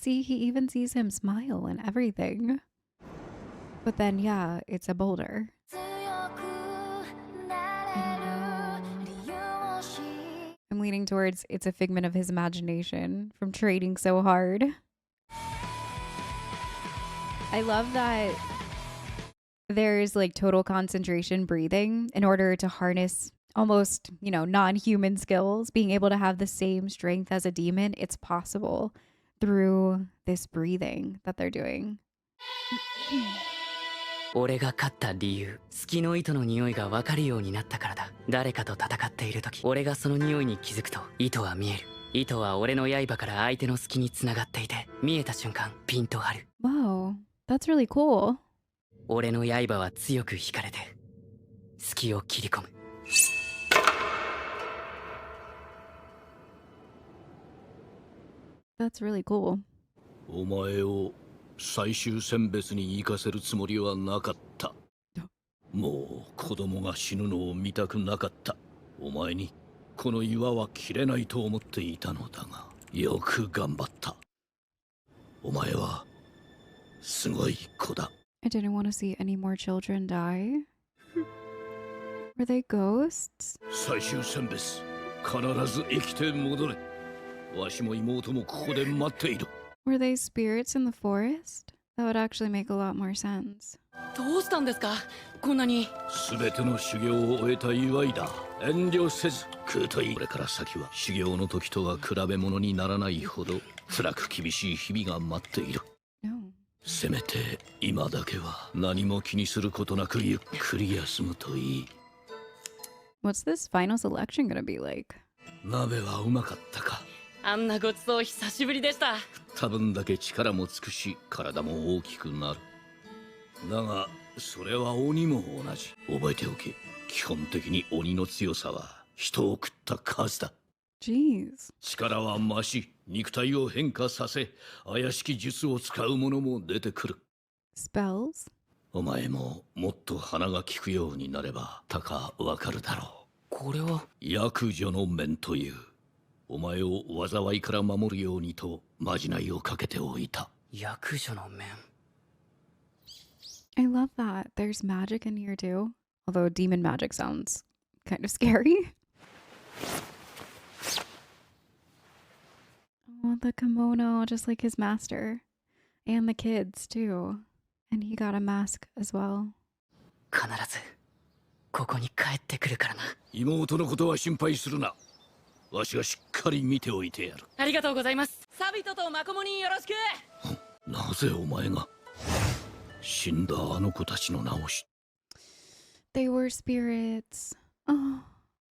See, he even sees him smile and everything. But then, yeah, it's a boulder. I'm leaning towards it's a figment of his imagination from trading so hard. I love that there's like total concentration breathing in order to harness almost, non-human skills. Being able to have the same strength as a demon, it's possible through this breathing that they're doing. 俺が勝った理由、月の糸の匂いが分かるようになったからだ。誰かと戦っている時、俺がその匂いに気づくと糸は見える。糸は俺の刃から相手の隙に繋がっていて、見えた瞬間ピンと張る。Wow, that's really cool. 俺の刃は強く引かれて隙を切り込む。That's really cool. お前を最終選別に行かせるつもりはなかった。もう子供が死ぬのを見たくなかった。お前にこの岩は切れないと思っていたのだが、よく頑張った。お前はすごい子だ。I didn't want to see any more children die. Were they ghosts? 最終選別、必ず生きて戻れ。わしも妹もここで待っている。Were they spirits in the forest? That would actually make a lot more sense. どうしたんですか、こんなに。すべての修行を終えた祝いだ。遠慮せず食うといい。これから先は修行の時とは比べ物にならないほど辛く厳しい日々が待っている。No. せめて今だけは何も気にすることなくゆっくり休むといい。What's this final selection gonna be like? 鍋はうまかったか。あんなごちそう久しぶりでした。多分だけ力もつくし体も大きくなる。だがそれは鬼も同じ。覚えておけ。基本的に鬼の強さは人を食った数だ。Jeez. 力は増し、肉体を変化させ、怪しき術を使う者も出てくる。Spells? お前ももっと鼻が利くようになればたかわかるだろう。これは悪女の面という。お前を災いから守るようにとまじないをかけておいた。悪女の面。I love that. There's magic in here too. Although demon magic sounds kind of scary. Oh, the kimono, just like his master. And the kids too. And he got a mask as well. 必ずここに帰ってくるからな。妹のことは心配するな。わしがしっかり見ておいてやる。ありがとうございます。サビトとマコモによろしく。なぜお前が死んだあの子たちの名を知っ。 They were spirits. Oh,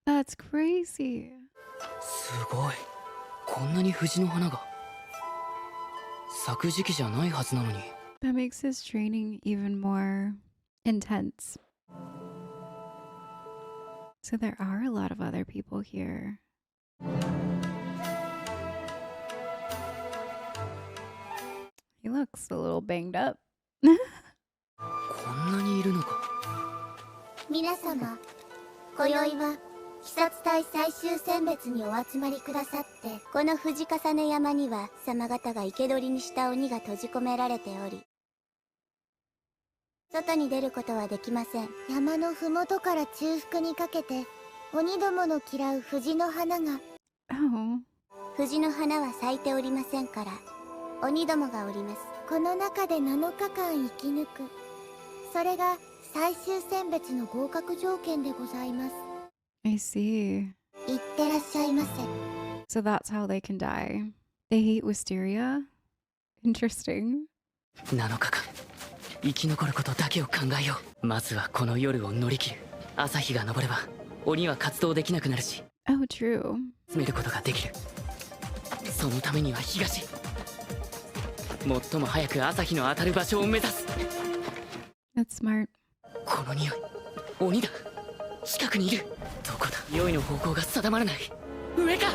that's crazy. すごい。こんなに藤の花が。咲く時期じゃないはずなのに。That makes his training even more intense. So there are a lot of other people here. He looks a little banged up. こんなにいるのか。皆様、今宵は鬼殺隊最終選別にお集まりくださって、この藤重ね山には様方が生け捕りにした鬼が閉じ込められており、外に出ることはできません。山のふもとから中腹にかけて鬼どもの嫌う藤の花が。Oh. 藤の花は咲いておりませんから、鬼どもがおります。この中で7日間生き抜く、それが最終選別の合格条件でございます。 I see. いってらっしゃいませ。 So that's how they can die. They hate wisteria? Interesting. 7日間生き残ることだけを考えよう。まずはこの夜を乗り切る。朝日が昇れば鬼は活動できなくなるし、 Oh, true. 詰めることができる。そのためには東、最も早く朝日の当たる場所を目指す。 That's smart. この匂い、鬼だ。近くにいる。どこだ。匂いの方向が定まらない。上か。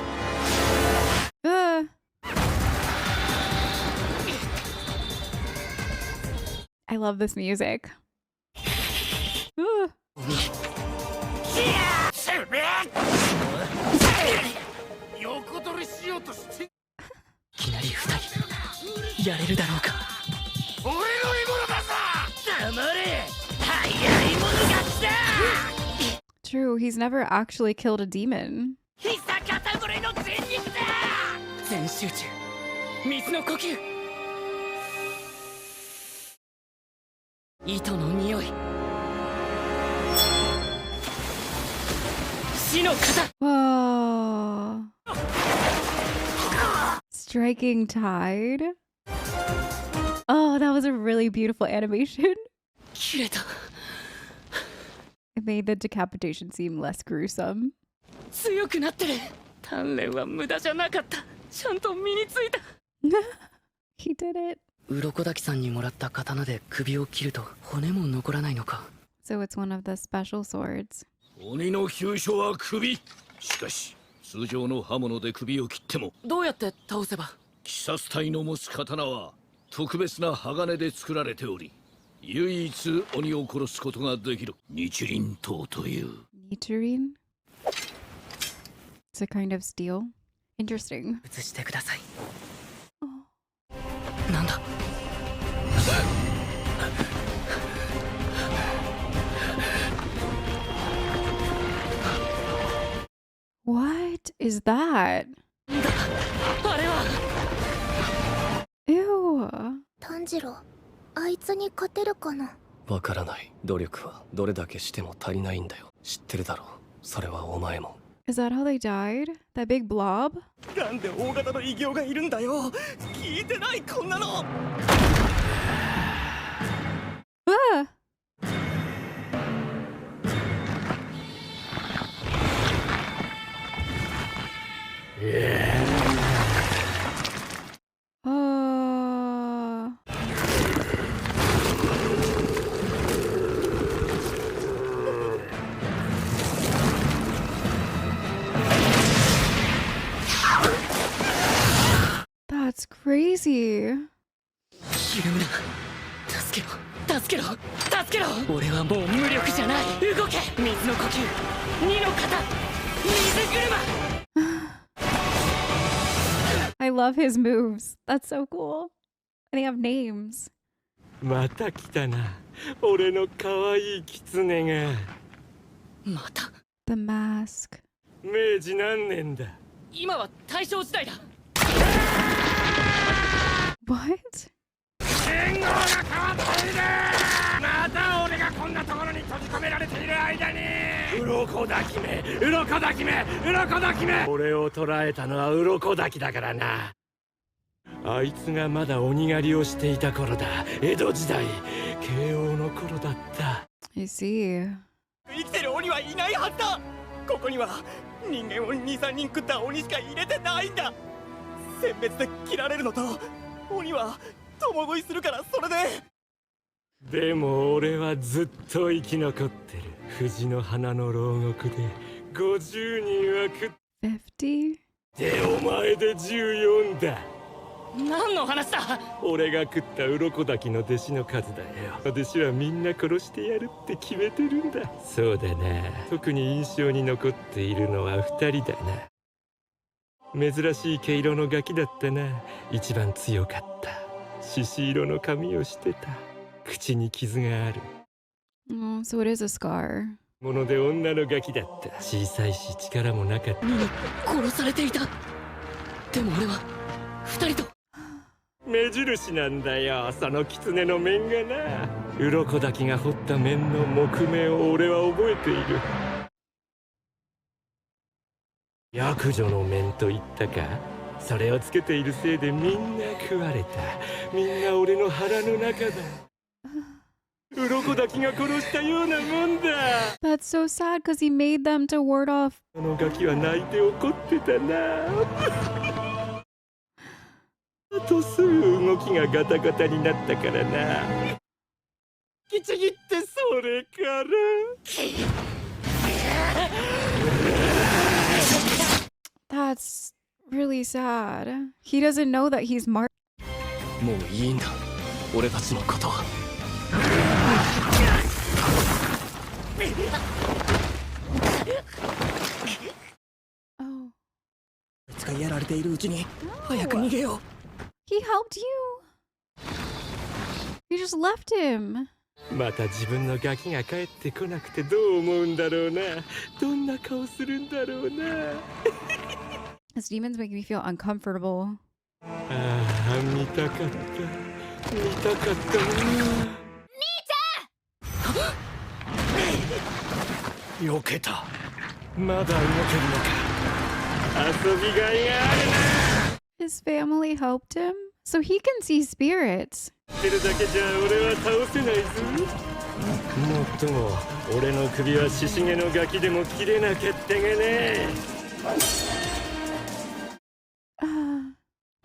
I love this music. 鬼。横取りしようとして。いきなり2人。やれるだろうか。俺の獲物だぞ。黙れ。早いものが来た。 True, he's never actually killed a demon. 久方ぶりの全肉だ。全集中。水の呼吸。糸の匂い。死の型。 Whoa. Striking tide. Oh, that was a really beautiful animation. 切れた。 It made the decapitation seem less gruesome. 強くなってる。鍛錬は無駄じゃなかった。ちゃんと身についた。He did it. 鱗滝さんにもらった刀で首を切ると骨も残らないのか。 So it's one of the special swords. 鬼の急所は首。しかし通常の刃物で首を切っても、どうやって倒せば。鬼殺隊の持つ刀は特別な鋼で作られており、唯一鬼を殺すことができる日輪刀という。 Nichirin? It's a kind of steel. Interesting. 移してください。 Oh. なんだ。 What is that? あれは。 Ew. 炭治郎、あいつに勝てるかな。わからない。努力はどれだけしても足りないんだよ。知ってるだろう。それはお前も。 Is that how they died? That big blob? なんで大型の異形がいるんだよ。聞いてないこんなの。 Ah! Oh. That's crazy. ひるむな。助けろ。助けろ。助けろ。俺はもう無力じゃない。動け。水の呼吸。二の型。水車。 I love his moves. That's so cool. And they have names. また来たな。俺の可愛い狐が。また。 The mask. 明治何年だ。今は大正時代だ。 What? 信号が変わっている。また俺がこんなところに閉じ込められている間に。鱗滝め、鱗滝め、鱗滝め。俺を捕らえたのは鱗滝だからな。あいつがまだ鬼狩りをしていた頃だ。江戸時代、慶応の頃だった。 I see. 生きてる鬼はいないはずだ。ここには人間を2、3人食った鬼しか入れてないんだ。選別で切られるのと鬼は共食いするからそれで。でも俺はずっと生き残ってる。藤の花の牢獄で50人は食っ 50? てお前で14だ。何の話だ。俺が食った鱗滝の弟子の数だよ。弟子はみんな殺してやるって決めてるんだ。そうだな。特に印象に残っているのは2人だな。珍しい毛色のガキだったな。一番強かった。獅子色の髪をしてた。口に傷がある。 Oh, so it is a scar. もので女のガキだった。小さいし力もなかった。に殺されていた。でも俺は2人と。目印なんだよ、その狐の面がな。鱗滝が彫った面の木目を俺は覚えている。悪女の面と言ったか。それをつけているせいでみんな食われた。みんな俺の腹の中だ。鱗滝が殺したようなもんだ。 That's so sad because he made them to ward off. あのガキは泣いて怒ってたな。あとすぐ動きがガタガタになったからな。きちぎってそれから。 That's really sad. He doesn't know that he's marked. もういいんだ。俺たちのことは。Oh. 使いやられているうちに早く逃げよう。 He helped you. He just left him. また自分のガキが帰ってこなくてどう思うんだろうな。どんな顔するんだろうな。His demons make me feel uncomfortable. ああ、見たかった。見たかったな。避けた。まだ動けるのか。遊びがいがあるな。His family helped him, so he can see spirits. てるだけじゃ俺は倒せないぞ。もっとも俺の首はシシゲのガキでも切れなきゃってがね。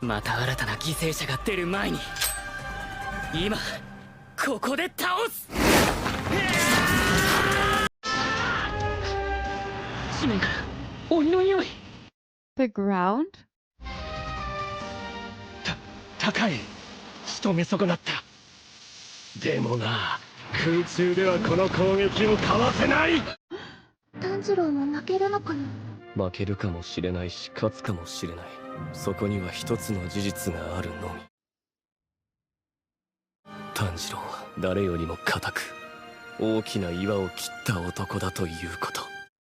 また新たな犠牲者が出る前に今ここで倒す。地面から鬼の匂い。 The ground? 高い。仕留め損なった。でもな、空中ではこの攻撃をかわせない。炭治郎も負けるのかな。負けるかもしれないし勝つかもしれない。そこには一つの事実があるのみ。炭治郎は誰よりも固く大きな岩を切った男だということ。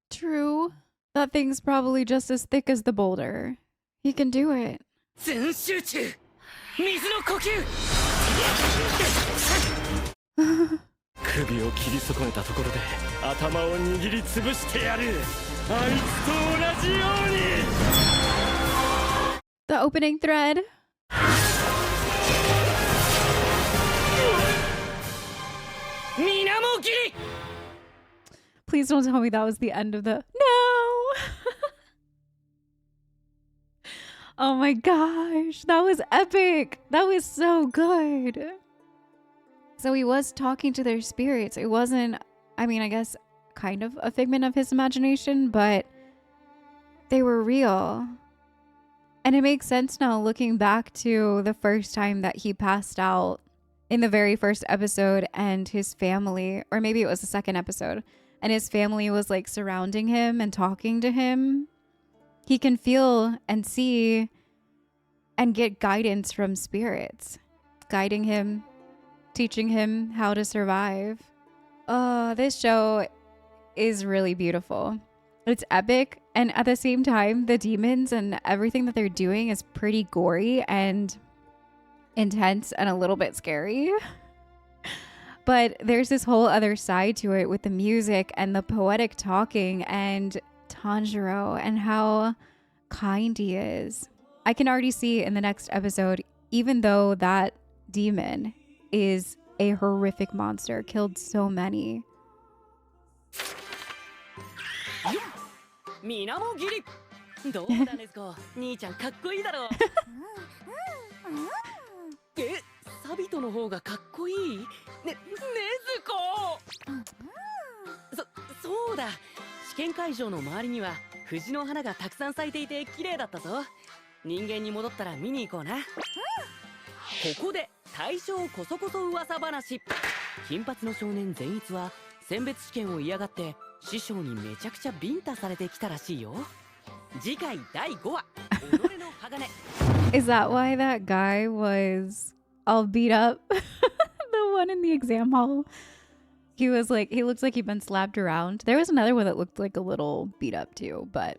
True. That thing's probably just as thick as the boulder. He can do it. 全集中。水の呼吸。首を切り損ねたところで頭を握りつぶしてやる。あいつと同じように。The opening thread. 水面切り。 Please don't tell me that was the end of the... No! Oh my gosh, that was epic. That was so good. So he was talking to their spirits. It wasn't, I mean, I guess kind of a figment of his imagination, but they were real. And it makes sense now looking back to the first time that he passed out in the very first episode and his family, or maybe it was the second episode, and his family was like surrounding him and talking to him. He can feel and see and get guidance from spirits, guiding him, teaching him how to survive. Oh, this show is really beautiful. It's epic, and at the same time, the demons and everything that they're doing is pretty gory and intense and a little bit scary. But there's this whole other side to it with the music and the poetic talking and Tanjiro and how kind he is. I can already see in the next episode, even though that demon is a horrific monster, killed so many. 水面切り。どうだねずこ。兄ちゃんかっこいいだろ。え、サビトの方がかっこいい？ねずこ。そうだ。試験会場の周りには藤の花がたくさん咲いていて綺麗だったぞ。人間に戻ったら見に行こうな。ここで大正こそこそ噂話。金髪の少年善逸は選別試験を嫌がって師匠にめちゃくちゃビンタされてきたらしいよ。次回第5話己の鋼。Is that why that guy was all beat up? The one in the exam hall? He was like, he looks like he'd been slapped around. There was another one that looked like a little beat up too, but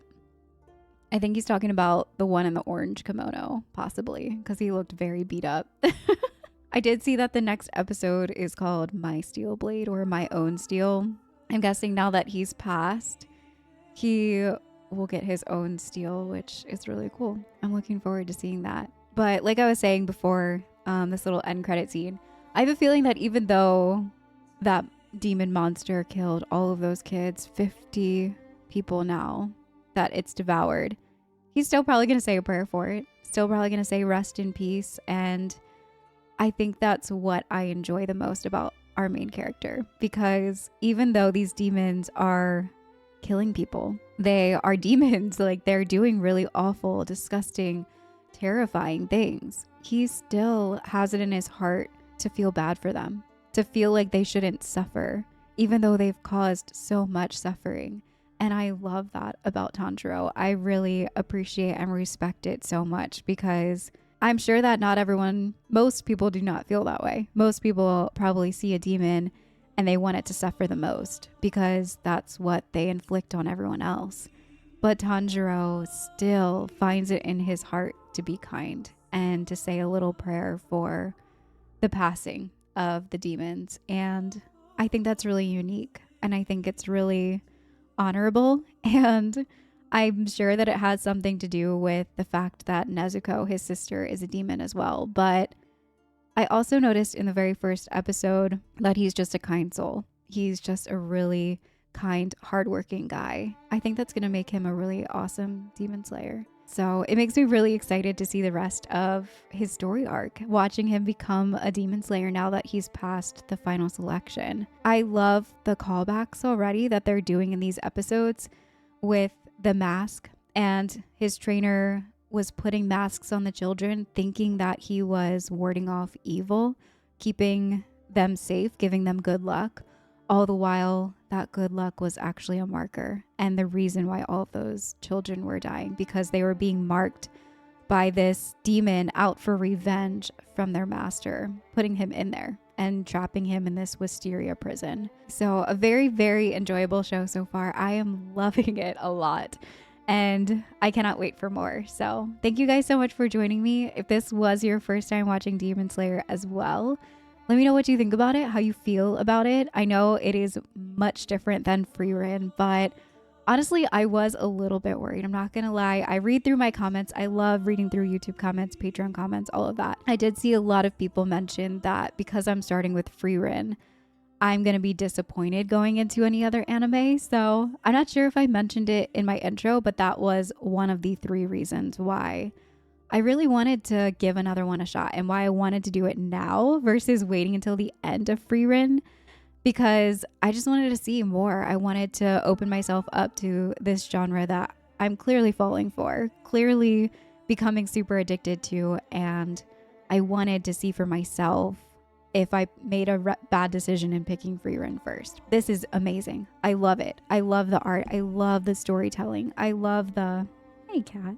I think he's talking about the one in the orange kimono, possibly, because he looked very beat up. I did see that the next episode is called My Steel Blade or My Own Steel. I'm guessing now that he's passed, he will get his own steel, which is really cool. I'm looking forward to seeing that. But like I was saying before, this little end credit scene, I have a feeling that even though that demon monster killed all of those kids, 50 people now that it's devoured, he's still probably going to say a prayer for it. Still probably going to say rest in peace. And I think that's what I enjoy the most about our main character, because even though these demons are killing people, they are demons, like they're doing really awful, disgusting, terrifying things, he still has it in his heart to feel bad for them, to feel like they shouldn't suffer, even though they've caused so much suffering. And I love that about Tanjiro. I really appreciate and respect it so much, because I'm sure that most people do not feel that way. Most people probably see a demon and they want it to suffer the most because that's what they inflict on everyone else. But Tanjiro still finds it in his heart to be kind and to say a little prayer for the passing of the demons. And I think that's really unique. And I think it's really honorable. And I'm sure that it has something to do with the fact that Nezuko, his sister, is a demon as well. But I also noticed in the very first episode that he's just a kind soul. He's just a really kind, hardworking guy. I think that's going to make him a really awesome demon slayer. So it makes me really excited to see the rest of his story arc, watching him become a demon slayer now that he's passed the final selection. I love the callbacks already that they're doing in these episodes with the mask, and his trainer was putting masks on the children thinking that he was warding off evil, keeping them safe, giving them good luck. All the while, that good luck was actually a marker and the reason why all of those children were dying, because they were being marked by this demon out for revenge from their master, putting him in there and trapping him in this wisteria prison. So a very, very enjoyable show so far. I am loving it a lot and I cannot wait for more. So thank you guys so much for joining me. If this was your first time watching Demon Slayer as well, let me know what you think about it, how you feel about it. I know it is much different than Frieren, but honestly, I was a little bit worried. I'm not going to lie. I read through my comments. I love reading through YouTube comments, Patreon comments, all of that. I did see a lot of people mention that because I'm starting with Frieren, I'm going to be disappointed going into any other anime. So I'm not sure if I mentioned it in my intro, but that was one of the 3 reasons why I really wanted to give another one a shot and why I wanted to do it now versus waiting until the end of Frieren, because I just wanted to see more. I wanted to open myself up to this genre that I'm clearly falling for, clearly becoming super addicted to, and I wanted to see for myself if I made a bad decision in picking Frieren first. This is amazing. I love it. I love the art. I love the storytelling. I love the... Hey, cat.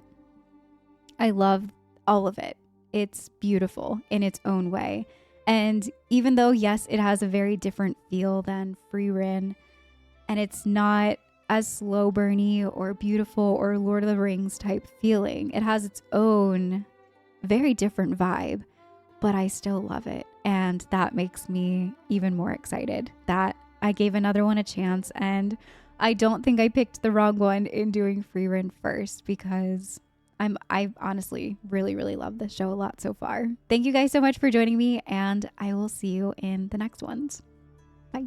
I love all of it. It's beautiful in its own way. And even though, yes, it has a very different feel than Frieren, and it's not as slow burny or beautiful or Lord of the Rings type feeling, it has its own very different vibe, but I still love it. And that makes me even more excited that I gave another one a chance. And I don't think I picked the wrong one in doing Frieren first, because I honestly really, really love this show a lot so far. Thank you guys so much for joining me, and I will see you in the next ones. Bye.